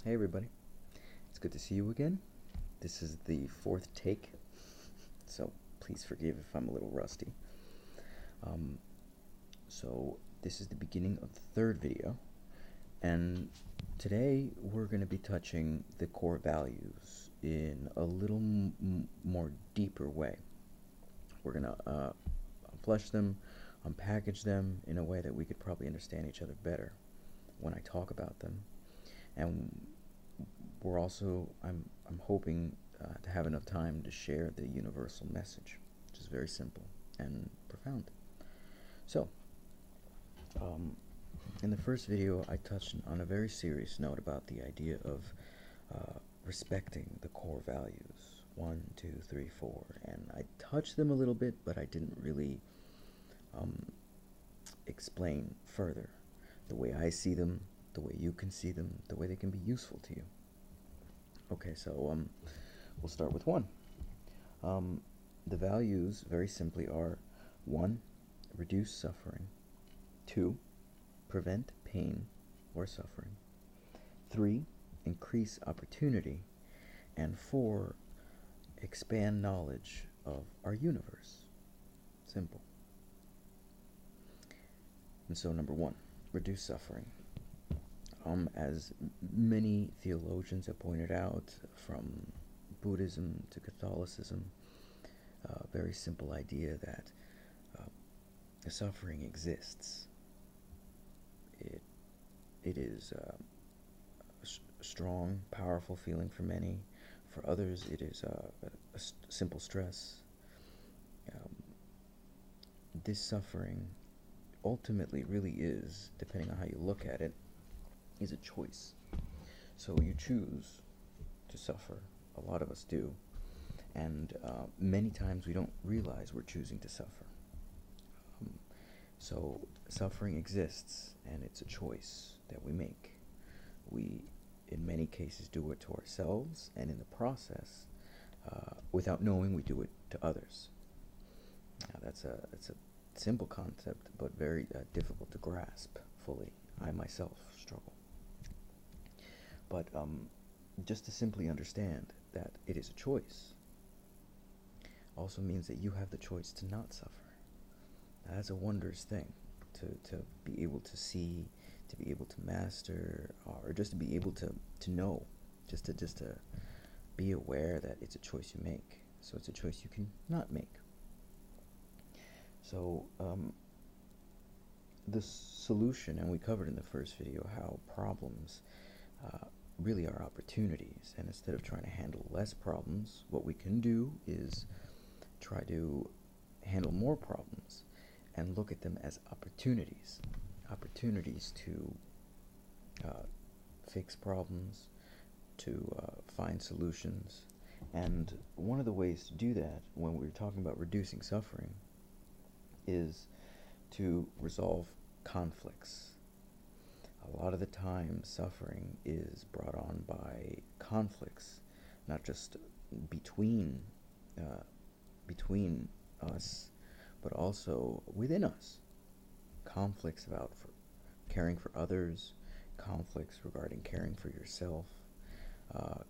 Hey everybody, it's good to see you again. This is the fourth take, so please forgive if I'm a little rusty. Um, so this is the beginning of the third video, and today we're going to be touching the core values in a little more deeper way. We're going to flesh them, unpackage them in a way that we could probably understand each other better when I talk about them. And we're also, I'm hoping to have enough time to share the universal message, which is very simple and profound. So, in the first video, I touched on a very serious note about the idea of respecting the core values, 1, 2, 3, 4, and I touched them a little bit, but I didn't really explain further the way I see them, the way you can see them, the way they can be useful to you. Okay, so we'll start with 1. The values, very simply, are 1, reduce suffering. 2, prevent pain or suffering. 3, increase opportunity. And 4, expand knowledge of our universe. Simple. And so number 1, reduce suffering. As many theologians have pointed out, from Buddhism to Catholicism, very simple idea that suffering exists. It is a strong, powerful feeling for many. For others, it is a simple stress. This suffering ultimately really is, depending on how you look at it, is a choice. So you choose to suffer. A lot of us do. And many times we don't realize we're choosing to suffer. So suffering exists, and it's a choice that we make. We, in many cases, do it to ourselves, and in the process, without knowing, we do it to others. Now that's a simple concept, but very difficult to grasp fully. I myself struggle. But just to simply understand that it is a choice also means that you have the choice to not suffer. That's a wondrous thing, to be able to see, to be able to master, or just to be able to know, just to be aware that it's a choice you make. So it's a choice you can not make. So the solution, and we covered in the first video how problems really are opportunities, and instead of trying to handle less problems, what we can do is try to handle more problems and look at them as opportunities to fix problems, to find solutions. And one of the ways to do that, when we're talking about reducing suffering, is to resolve conflicts. A lot of the time, suffering is brought on by conflicts, not just between us, but also within us. Conflicts about caring for others, conflicts regarding caring for yourself,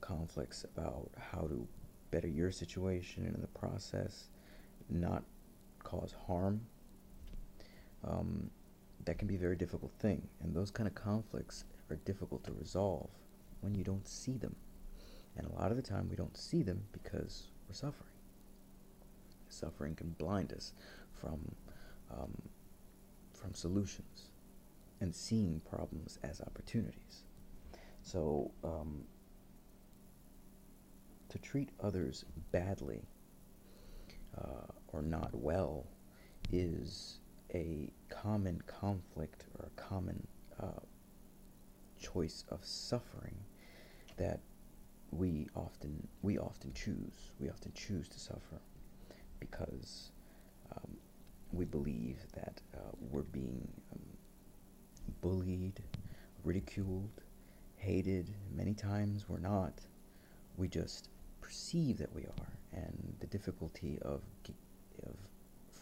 conflicts about how to better your situation and in the process not cause harm. That can be a very difficult thing, and those kind of conflicts are difficult to resolve when you don't see them. And a lot of the time we don't see them because we're suffering. Suffering can blind us from solutions and seeing problems as opportunities. So to treat others badly or not well is a common conflict or a common choice of suffering that we often choose. We often choose to suffer because we believe that we're being bullied, ridiculed, hated. Many times we're not. We just perceive that we are, and the difficulty of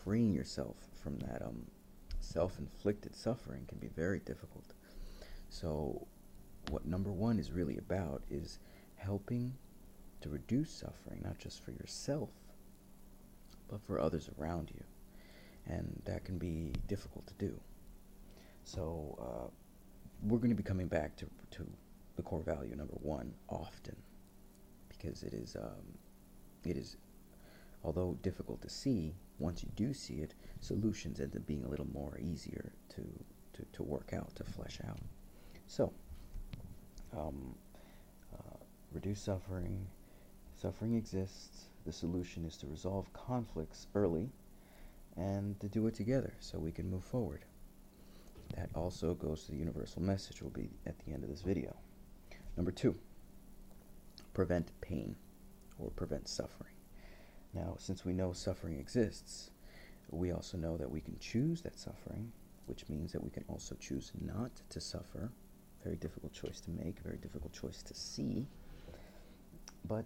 freeing yourself from that self-inflicted suffering can be very difficult. So what number one is really about is helping to reduce suffering, not just for yourself, but for others around you. And that can be difficult to do. So we're going to be coming back to the core value number one often, because it is, although difficult to see, once you do see it, solutions end up being a little more easier to work out, to flesh out. So, reduce suffering. Suffering exists. The solution is to resolve conflicts early and to do it together so we can move forward. That also goes to the universal message, will be at the end of this video. Number two, prevent pain or prevent suffering. Now, since we know suffering exists, we also know that we can choose that suffering, which means that we can also choose not to suffer. Very difficult choice to make, very difficult choice to see. But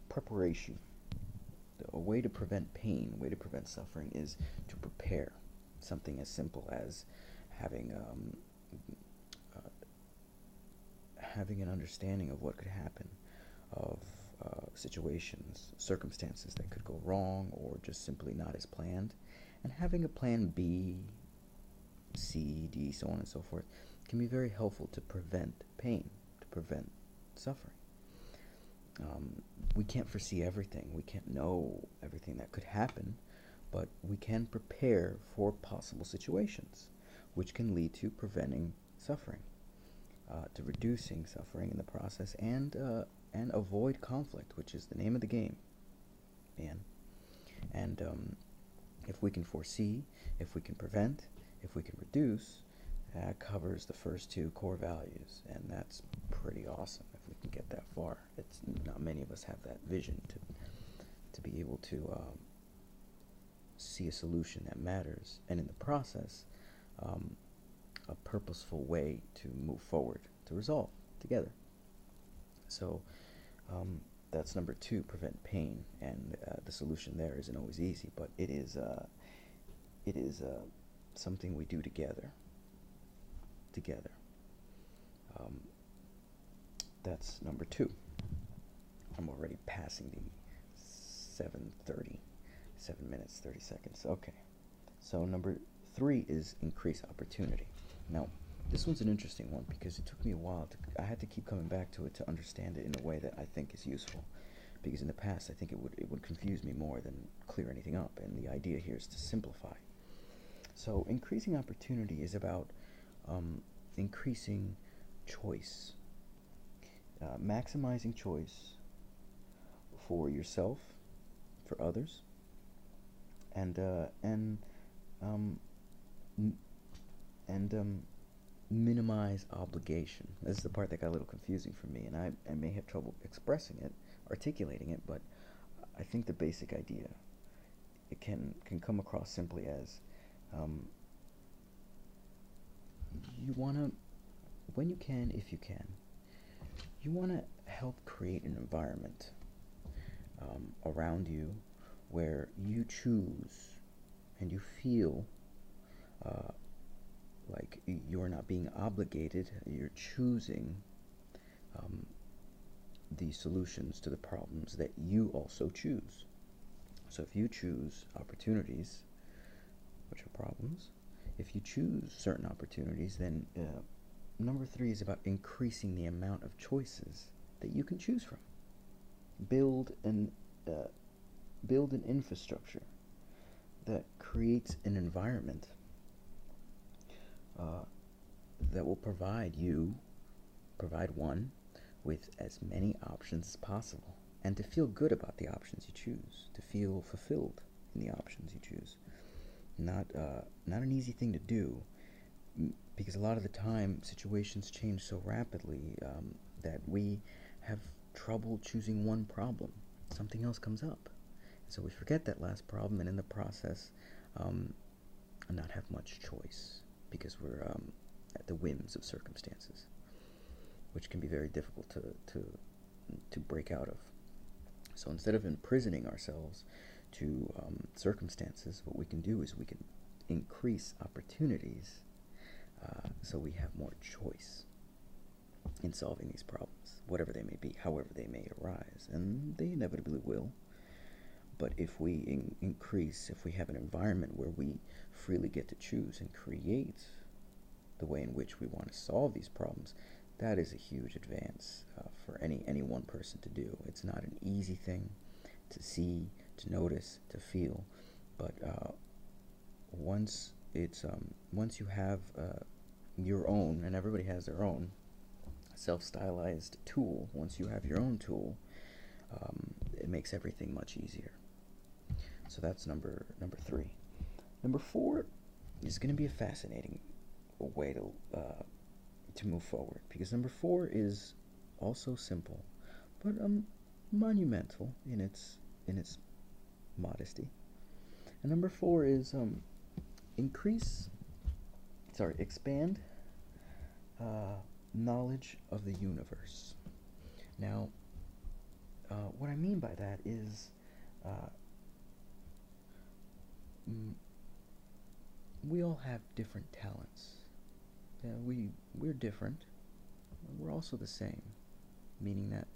preparation. A way to prevent pain, a way to prevent suffering is to prepare. Something as simple as having an understanding of what could happen, of situations, circumstances that could go wrong or just simply not as planned, and having a plan B, C, D, so on and so forth, can be very helpful to prevent pain, to prevent suffering. We can't foresee everything. We can't know everything that could happen, but we can prepare for possible situations, which can lead to preventing suffering, to reducing suffering in the process, and avoid conflict, which is the name of the game. And if we can foresee, if we can prevent, if we can reduce, that covers the first two core values, and that's pretty awesome if we can get that far. It's not many of us have that vision to be able to see a solution that matters, and in the process, a purposeful way to move forward, to resolve together. So that's number two, prevent pain, and the solution there isn't always easy, but it is something we do together. That's number two. I'm already passing the 7:30, 7 minutes, 30 seconds. Okay. So number three is increase opportunity. Now, this one's an interesting one because it took me a while. I had to keep coming back to it to understand it in a way that I think is useful. Because in the past, I think it would confuse me more than clear anything up. And the idea here is to simplify. So increasing opportunity is about increasing choice, maximizing choice for yourself, for others, and minimize obligation. This is the part that got a little confusing for me, and I may have trouble expressing it, articulating it, but I think the basic idea, it can come across simply as you want to, when you can, if you can, you want to help create an environment around you where you choose and you feel like you're not being obligated, you're choosing the solutions to the problems that you also choose. So if you choose opportunities, which are problems, if you choose certain opportunities, then number three is about increasing the amount of choices that you can choose from. Build an infrastructure that creates an environment that will provide one with as many options as possible, and to feel good about the options you choose, to feel fulfilled in the options you choose. Not an easy thing to do, because a lot of the time situations change so rapidly that we have trouble choosing one problem. Something else comes up, so we forget that last problem, and in the process not have much choice, because we're at the whims of circumstances, which can be very difficult to break out of. So instead of imprisoning ourselves to circumstances, what we can do is we can increase opportunities So we have more choice in solving these problems, whatever they may be, however they may arise, and they inevitably will. But if we if we have an environment where we freely get to choose and create the way in which we want to solve these problems, that is a huge advance for any one person to do. It's not an easy thing to see, to notice, to feel, but once you have your own, and everybody has their own self-stylized tool. Once you have your own tool, it makes everything much easier. So that's number 3. Number 4 is going to be a fascinating way to move forward, because number 4 is also simple, but monumental in its modesty. And number 4 is expand knowledge of the universe. Now, what I mean by that is we all have different talents. We're different. We're also the same, meaning that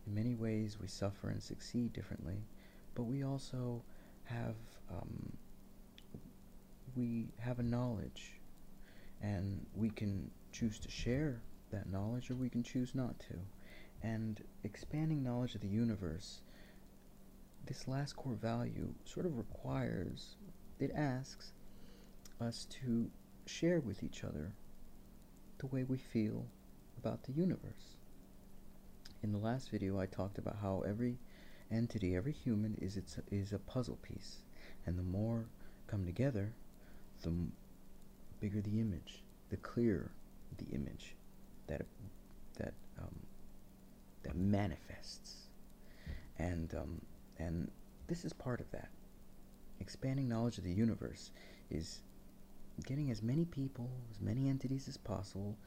in many ways we suffer and succeed differently, but we also have a knowledge, and we can choose to share that knowledge, or we can choose not to. And expanding knowledge of the universe, this last core value sort of asks us to share with each other the way we feel about the universe. In the last video, I talked about how every entity, every human is a puzzle piece, and the more come together, the bigger the image, the clearer the image that manifests. And this is part of that. Expanding knowledge of the universe is getting as many people, as many entities as possible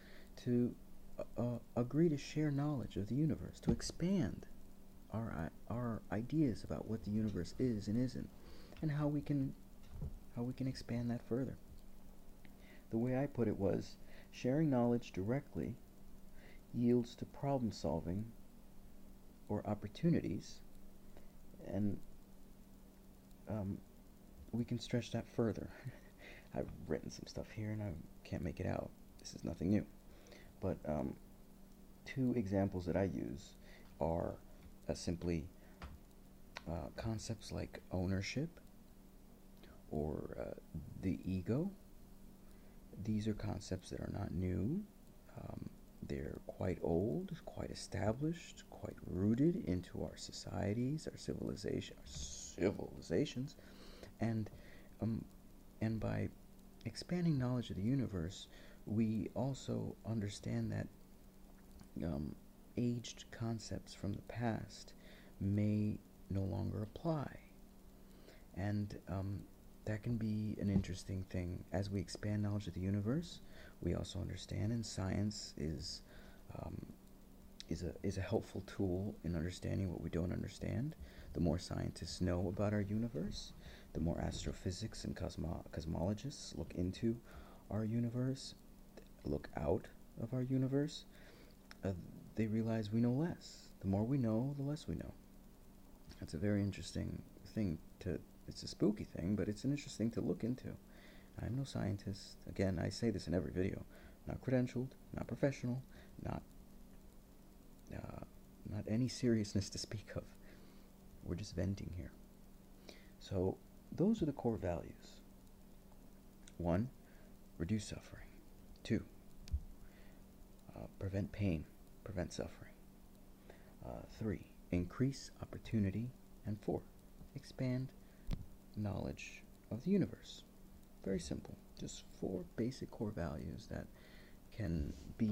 to agree to share knowledge of the universe, to expand our ideas about what the universe is and isn't, and how we can expand that further. The way I put it was, sharing knowledge directly yields to problem solving or opportunities, and we can stretch that further. I've written some stuff here and I can't make it out. This is nothing new. But 2 examples that I use are simply concepts like ownership or the ego. These are concepts that are not new. They're quite old, quite established, quite rooted into our societies, our civilizations, and by expanding knowledge of the universe, we also understand that aged concepts from the past may no longer apply, and that can be an interesting thing. As we expand knowledge of the universe, we also understand, and science is a helpful tool in understanding what we don't understand. The more scientists know about our universe, the more astrophysics and cosmologists look into our universe, look out of our universe, they realize we know less. The more we know, the less we know. That's a very interesting thing it's a spooky thing, but it's an interesting to look into. I'm no scientist. Again, I say this in every video. Not credentialed, not professional, not any seriousness to speak of. We're just venting here. So those are the core values. 1, reduce suffering. 2, prevent pain, prevent suffering. 3, increase opportunity. And 4, expand knowledge of the universe. Very simple. Just 4 basic core values that can be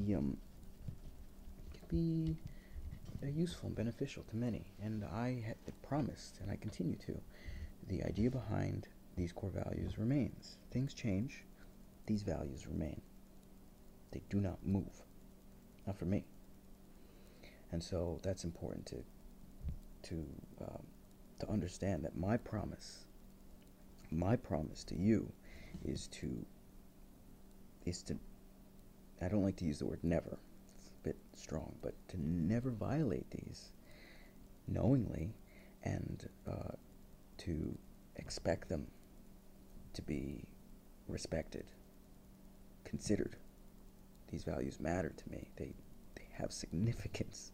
useful and beneficial to many. And I promised, and I continue to, the idea behind these core values remains. Things change, these values remain. They do not move. Not for me. And so that's important to understand that my promise to you is to I don't like to use the word never, it's a bit strong, but to never violate these knowingly, and to expect them to be respected, considered. These values matter to me. They have significance.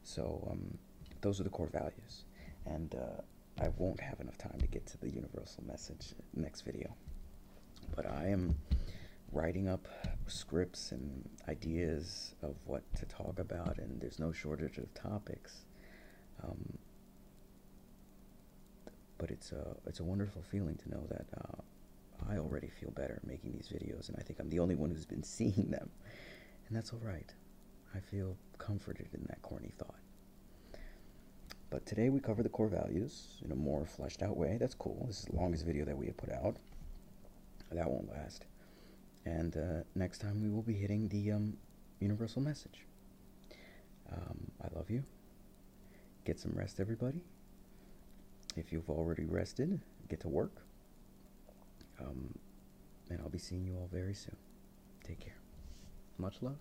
So those are the core values. And I won't have enough time to get to the universal message next video. But I am writing up scripts and ideas of what to talk about, and there's no shortage of topics. But it's a wonderful feeling to know that I already feel better making these videos, and I think I'm the only one who's been seeing them, and that's all right. I feel comforted in that corny thought. But today we cover the core values in a more fleshed out way. That's cool. This is the longest video that we have put out. That won't last. And next time we will be hitting the universal message. I love you. Get some rest, everybody. If you've already rested, get to work. And I'll be seeing you all very soon. Take care. Much love.